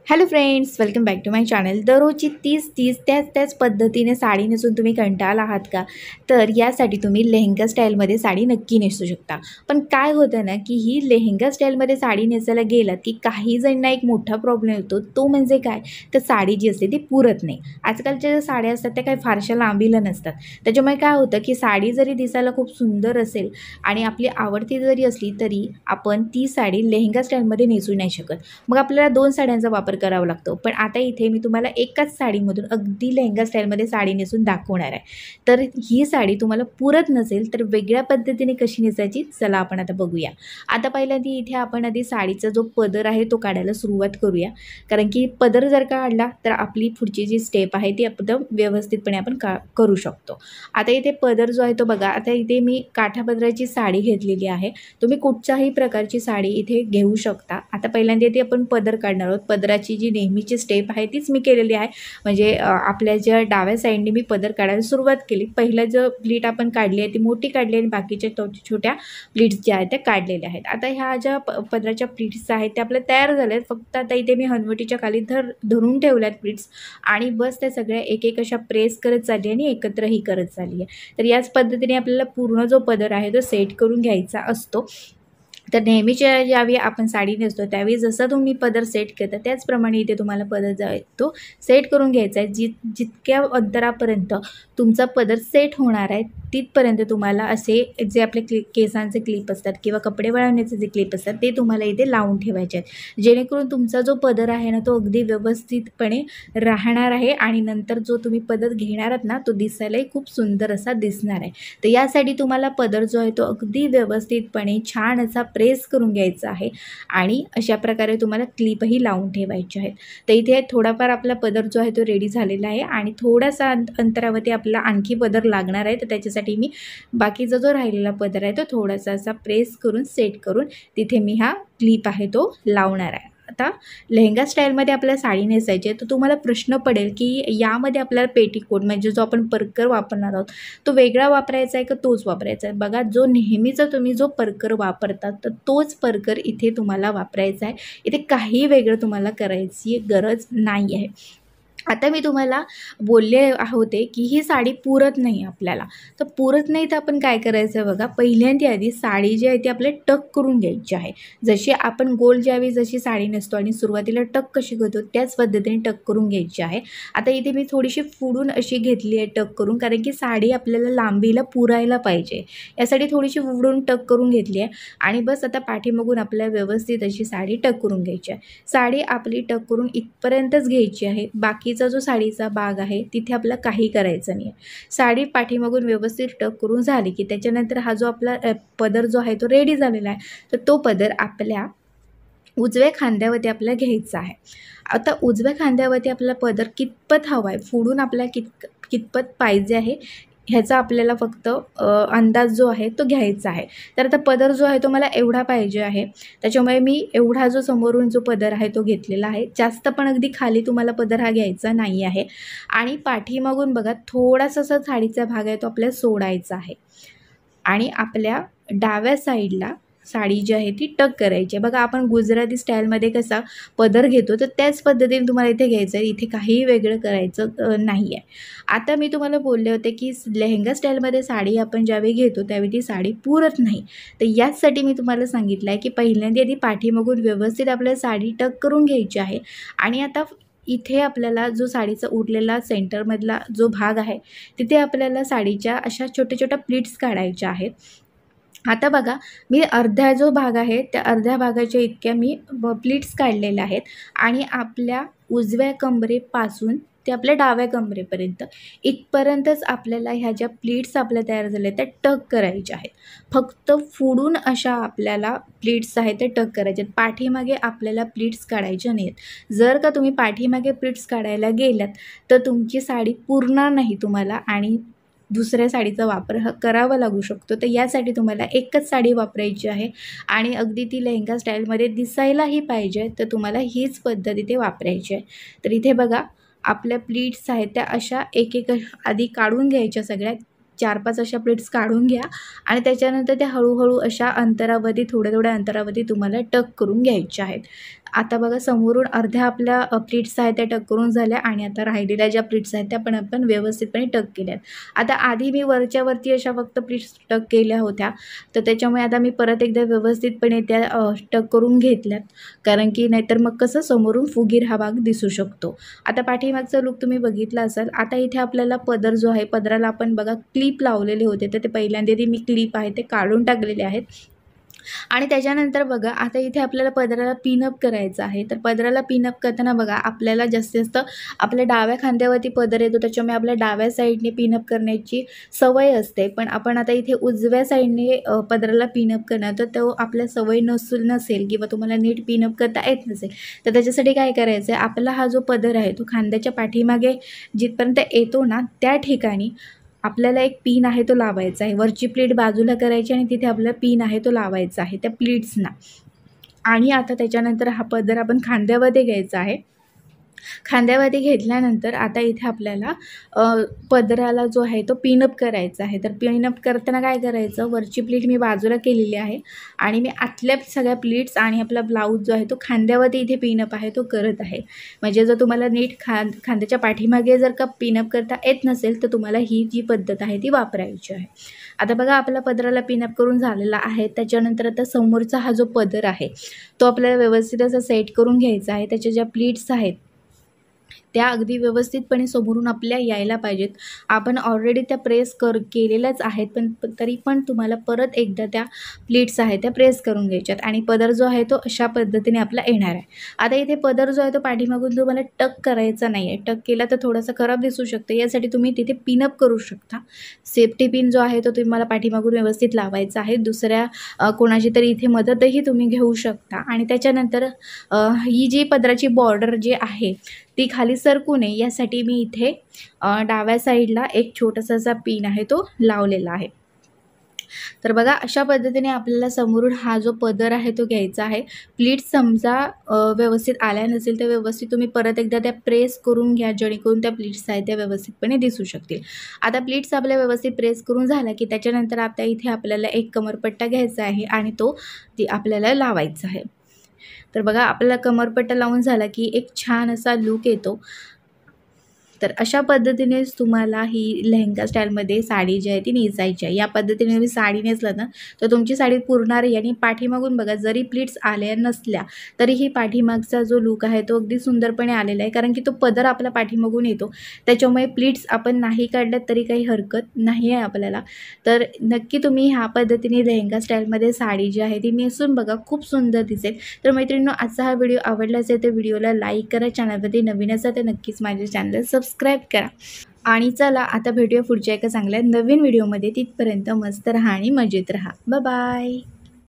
Hello friends, welcome back to my channel. दररोजची तीच त्याच पद्धतीने साडी नेसून तुम्ही कंटाळला आहात का? तर यासाठी तुम्ही लेहंगा स्टाईलमध्ये साडी नक्की नेसू शकता. पण काय होतं ना, की ही लेहंगा स्टाईलमध्ये साडी नेसायला गेलात की काही जणांना एक मोठा प्रॉब्लेम येतो. तो म्हणजे काय, तर साडी जी असते ती पुरत नाही. आजकालच्या ज्या साड्या असतात त्या काही फारशा लांबीला नसतात. त्याच्यामुळे काय होतं, की साडी जरी दिसायला खूप सुंदर असेल आणि आपली आवडती जरी असली तरी आपण ती साडी लेहंगा स्टाईलमध्ये नेसू नाही शकत. मग आपल्याला 2 साड्यांचा वापर करावा लागतो. पण आता इथे मी तुम्हाला एकाच साडीमधून अगदी लेहंगा स्टाईलमध्ये साडी नेसून दाखवणार आहे. तर ही साडी तुम्हाला पुरत नसेल तर वेगळ्या पद्धतीने कशी नेसायची, चला आपण आता बघूया. आता पहिल्यांदा इथे आपण आधी साडीचा जो पदर आहे तो काढायला सुरुवात करूया. कारण की पदर जर का काढला तर आपली पुढची जी स्टेप आहे ती एकदम व्यवस्थितपणे आपण करू शकतो. आता इथे पदर जो आहे तो बघा. आता इथे मी काठापदराची साडी घेतलेली आहे. तुम्ही कुठच्याही प्रकारची साडी इथे घेऊ शकता. आता पहिल्यांदा इथे आपण पदर काढणार आहोत. पदराची जी नेहमीची स्टेप आहे तीच मी केलेली आहे. म्हणजे आपल्या ज्या डाव्या साईडने मी पदर काढायला सुरुवात केली. पहिला जो प्लीट आपण काढली आहे ती मोठी काढली आणि बाकीच्या छोट्या प्लीट्स ज्या आहेत त्या काढलेल्या आहेत. आता ह्या ज्या पदराच्या प्लीट्स आहेत त्या आपल्या तयार झाल्या आहेत. फक्त आता इथे मी हनवटीच्या खाली धरून ठेवल्यात प्लीट्स आणि बस त्या सगळ्या एक अशा प्रेस करत चालली आणि एकत्रही करत चालली आहे. तर याच पद्धतीने आपल्याला पूर्ण जो पदर आहे तो सेट करून घ्यायचा असतो. तर नेहमीच्या ज्यावेळी आपण साडी नेसतो त्यावेळी जसं तुम्ही पदर सेट करता त्याचप्रमाणे इथे तुम्हाला पदर जो आहे तो सेट करून घ्यायचा आहे. जितक्या अंतरापर्यंत तुमचा पदर सेट होणार आहे तिथपर्यंत तुम्हाला असे जे आपले केसांचे क्लिप असतात किंवा कपडे वळवण्याचे जे क्लिप असतात ते तुम्हाला इथे लावून ठेवायचे आहेत. जेणेकरून तुमचा जो पदर आहे ना तो अगदी व्यवस्थितपणे राहणार आहे आणि नंतर जो तुम्ही पदर घेणार आहात ना तो दिसायलाही खूप सुंदर असा दिसणार आहे. तर यासाठी तुम्हाला पदर जो आहे तो अगदी व्यवस्थितपणे छान असा प्रेस करून घ्यायचा आहे आणि अशा प्रकारे तुम्हाला क्लिपही लावून ठेवायचे आहेत. तर इथे थोडाफार आपला पदर जो आहे तो रेडी झालेला आहे आणि थोडासा अंतरावरती आपला आणखी पदर लागणार आहे. तर त्याच्यासाठी मी बाकीचा जो राहिलेला पदर आहे तो थोडासा असा प्रेस करून सेट करून तिथे मी हा क्लिप आहे तो लावणार आहे. आता लेहंगा स्टाईलमध्ये आपल्याला साडी नेसायची आहे तर तुम्हाला प्रश्न पडेल की यामध्ये आपल्याला पेटीकोट म्हणजे जो आपण परकर वापरणार आहोत तो वेगळा वापरायचा आहे का तोच वापरायचा आहे. बघा, जो नेहमीचा तुम्ही जो परकर वापरतात तर तोच परकर इथे तुम्हाला वापरायचा आहे. इथे काही वेगळं तुम्हाला करायची गरज नाही आहे. आता मी तुम्हाला बोलले होते की ही साडी पुरत नाही आपल्याला. तर पुरत नाही तर आपण काय करायचं आहे बघा. पहिल्यांदा आधी साडी जी आहे ती आपल्याला टक करून घ्यायची आहे. जशी आपण गोल ज्यावेळी जशी साडी नेसतो आणि सुरुवातीला टक कशी करतो त्याच पद्धतीने टक करून घ्यायची आहे. आता इथे मी थोडीशी फुडून अशी घेतली आहे टक करून, कारण की साडी आपल्याला लांबीला पुरायला पाहिजे यासाठी थोडीशी फुडून टक करून घेतली आहे. आणि बस आता पाठीमागून आपल्याला व्यवस्थित अशी साडी टक करून घ्यायची आहे. साडी आपली टक करून इथपर्यंतच घ्यायची आहे. बाकी जो साडीचा भाग आहे तिथे आपला काही करायचं नाही. साडी पाठीमागून व्यवस्थित टक करून झाली की त्याच्यानंतर हा जो आपला पदर जो आहे तो रेडी झालेला आहे. तर तो पदर आपल्या उजव्या खांद्यावरती आपल्याला घ्यायचा आहे. आता उजव्या खांद्यावरती आपला पदर कितपत हवा आहे, फोडून आपल्याला कितपत पाहिजे आहे ह्याचा आपल्याला फक्त अंदाज जो आहे तो घ्यायचा आहे. तर आता पदर जो आहे तो मला एवढा पाहिजे आहे. त्याच्यामुळे मी एवढा जो समोरून जो पदर आहे तो घेतलेला आहे. जास्त पण अगदी खाली तुम्हाला पदर हा घ्यायचा नाही आहे. आणि पाठीमागून बघा थोडासा असा साडीचा भाग आहे तो आपल्याला सोडायचा आहे आणि आपल्या डाव्या साईडला साडी जी आहे ती टक करायची आहे. बघा, आपण गुजराती स्टाईलमध्ये कसा पदर घेतो तर त्याच पद्धतीने तुम्हाला इथे घ्यायचं आहे. इथे काहीही वेगळं करायचं नाही आहे. आता मी तुम्हाला बोलले होते की लेहंगा स्टाईलमध्ये साडी आपण ज्यावेळी घेतो त्यावेळी ती साडी पुरत नाही. तर याचसाठी मी तुम्हाला सांगितलं आहे की पहिल्यांदा आधी पाठीमागून व्यवस्थित आपल्याला साडी टक करून घ्यायची आहे. आणि आता इथे आपल्याला जो साडीचा उरलेला सेंटरमधला जो भाग आहे तिथे आपल्याला साडीच्या अशा छोट्या प्लीट्स काढायच्या आहेत. आता बघा, मी अर्धा जो भाग आहे त्या अर्ध्या भागाच्या इतक्या मी प्लीट्स काढलेल्या आहेत आणि आपल्या उजव्या कमरेपासून ते आपल्या डाव्या कमरेपर्यंत इथपर्यंतच आपल्याला ह्या ज्या प्लीट्स आपल्या तयार झाल्या त्या टक करायच्या आहेत. फक्त फोडून अशा आपल्याला प्लीट्स आहेत त्या टक करायच्या आहेत. पाठीमागे आपल्याला प्लीट्स काढायच्या नाहीत. जर का तुम्ही पाठीमागे प्लीट्स काढायला गेलात तर तुमची साडी पुरणार नाही तुम्हाला आणि दुसऱ्या साडीचा वापर करावा लागू शकतो. तर यासाठी तुम्हाला एकच साडी वापरायची आहे आणि अगदी ती लेहंगा स्टाईलमध्ये दिसायलाही पाहिजे. तर तुम्हाला हीच पद्धत इथे वापरायची आहे. तर इथे बघा, आपल्या प्लीट्स आहेत त्या अशा एक आधी काढून घ्यायच्या. सगळ्या 4-5 अशा प्लेट्स काढून घ्या आणि त्याच्यानंतर त्या हळूहळू अशा अंतरावरती थोड्या अंतरावरती तुम्हाला टक करून घ्यायच्या आहेत. आता बघा समोरून अर्ध्या आपल्या प्लीट्स आहेत त्या टक करून झाल्या आणि आता राहिलेल्या ज्या प्लीट्स आहेत त्या पण आपण व्यवस्थितपणे टक केल्यात. आता आधी मी वरच्या वरती अशा फक्त प्लीट्स टक केल्या होत्या, तर त्याच्यामुळे आता मी परत एकदा व्यवस्थितपणे त्या टक करून घेतल्यात, कारण की नाहीतर मग कसं समोरून फुगीर हा भाग दिसू शकतो. आता पाठीमागचा लूक तुम्ही बघितला असाल. आता इथे आपल्याला पदर जो आहे, पदराला आपण बघा क्लिप लावलेले होते, तर ते पहिल्यांदा मी क्लिप आहे ते काढून टाकलेले आहेत. आणि त्याच्यानंतर बघा आता इथे आपल्याला पदराला पिनअप करायचं आहे. तर पदराला पिनअप करताना बघा आपल्याला जास्तीत जास्त आपल्या डाव्या खांद्यावरती पदर येतो, त्याच्यामुळे आपल्या डाव्या साईडने पिनअप करण्याची सवय असते. पण आपण आता इथे उजव्या साईडने पदराला पिनअप करणार, तर तो आपल्या सवय नसेल किंवा तुम्हाला नीट पिनअप करता येत नसेल, तर त्याच्यासाठी काय करायचं आहे, आपला हा जो पदर आहे तो खांद्याच्या पाठीमागे जिथपर्यंत येतो ना त्या ठिकाणी आपल्याला एक पिन आहे तो लावायचा आहे. वरची प्लेट बाजूला करायची आणि तिथे आपल्याला पिन आहे तो लावायचा आहे त्या प्लीट्सना. आणि आता त्याच्यानंतर हा पदर आपण खांद्यामध्ये घ्यायचा आहे. खांद्यावरती घेतल्यानंतर आता इथे आपल्याला पदराला जो आहे तो पिनअप करायचा आहे. तर पिनअप करताना काय करायचं, वरची प्लीट मी बाजूला केलेली आहे आणि मी आतल्या सगळ्या प्लीट्स आणि आपला ब्लाऊज जो आहे तो खांद्यावरती इथे पिनअप आहे तो करत आहे. म्हणजे जर तुम्हाला नीट खांद्याच्या पाठीमागे जर का पिनअप करता येत नसेल तर तुम्हाला ही जी पद्धत आहे ती वापरायची आहे. आता बघा आपला पदराला पिनअप करून झालेला आहे. त्याच्यानंतर आता समोरचा हा जो पदर आहे तो आपल्याला व्यवस्थित असा सेट करून घ्यायचा आहे. त्याच्या ज्या प्लीट्स आहेत त्या अगदी व्यवस्थितपणे समोरून आपल्या यायला पाहिजेत. आपण ऑलरेडी त्या प्रेस केलेल्याच आहेत, पण तरी पण तुम्हाला परत एकदा त्या प्लीट्स आहेत त्या प्रेस करून घ्यायच्यात आणि पदर जो आहे तो अशा पद्धतीने आपला येणार आहे. आता इथे पदर जो आहे तो पाठीमागून तुम्हाला टक करायचा नाही आहे. टक केला तर थोडासा खराब दिसू शकतो, यासाठी तुम्ही तिथे पिनअप करू शकता. सेफ्टी पिन जो आहे तो तुम्हाला पाठीमागून व्यवस्थित लावायचा आहे. दुसऱ्या कोणाची तरी इथे मदतही तुम्ही घेऊ शकता. आणि त्याच्यानंतर ही जी पदराची बॉर्डर जी आहे ती खाली सरकू नये यासाठी मी इथे डाव्या साईडला एक छोटासा पिन आहे तो लावलेला आहे. तर बघा अशा पद्धतीने आपल्याला समोरून हा जो पदर आहे तो घ्यायचा आहे. प्लीट्स समजा व्यवस्थित आल्या नसेल तर व्यवस्थित तुम्ही परत एकदा त्या प्रेस करून घ्या, जेणेकरून त्या प्लीट्स आहेत त्या व्यवस्थितपणे दिसू शकतील. आता प्लीट्स आपल्या व्यवस्थित प्रेस करून झाला की त्याच्यानंतर आता इथे आपल्याला एक कमरपट्टा घ्यायचा आहे आणि तो आपल्याला लावायचा आहे. तर बघा आपल्याला कमरपट्टा लावून झाला की एक छान असा लूक येतो. तर अशा पद्धतीनेच तुम्हाला ही लेहंगा स्टाईलमध्ये साडी जी आहे ती नेसायची आहे. या पद्धतीने तुम्ही साडी नेसलं ना तर तुमची साडी पुरणार आहे. आणि पाठीमागून बघा जरी प्लीट्स आल्या नसल्या तरीही पाठीमागचा जो लूक आहे तो अगदी सुंदरपणे आलेला आहे, कारण की तो पदर आपल्या पाठीमागून येतो. त्याच्यामुळे प्लीट्स आपण नाही काढल्यात तरी काही हरकत नाही आहे आपल्याला. तर नक्की तुम्ही ह्या पद्धतीने लेहंगा स्टाईलमध्ये साडी जी आहे ती नेसून बघा, खूप सुंदर दिसेल. तर मैत्रिणींनो, आजचा हा व्हिडिओ आवडला असेल तर व्हिडिओला लाईक करा. चॅनलवरती नवीन असाल तर नक्कीच माझ्या चॅनलला सबस्क्राईब करा. आणि चला आता भेटूया पुढच्या एका चांगल्या नवीन व्हिडिओमध्ये. तिथपर्यंत मस्त राहा आणि मजेत राहा. Bye bye.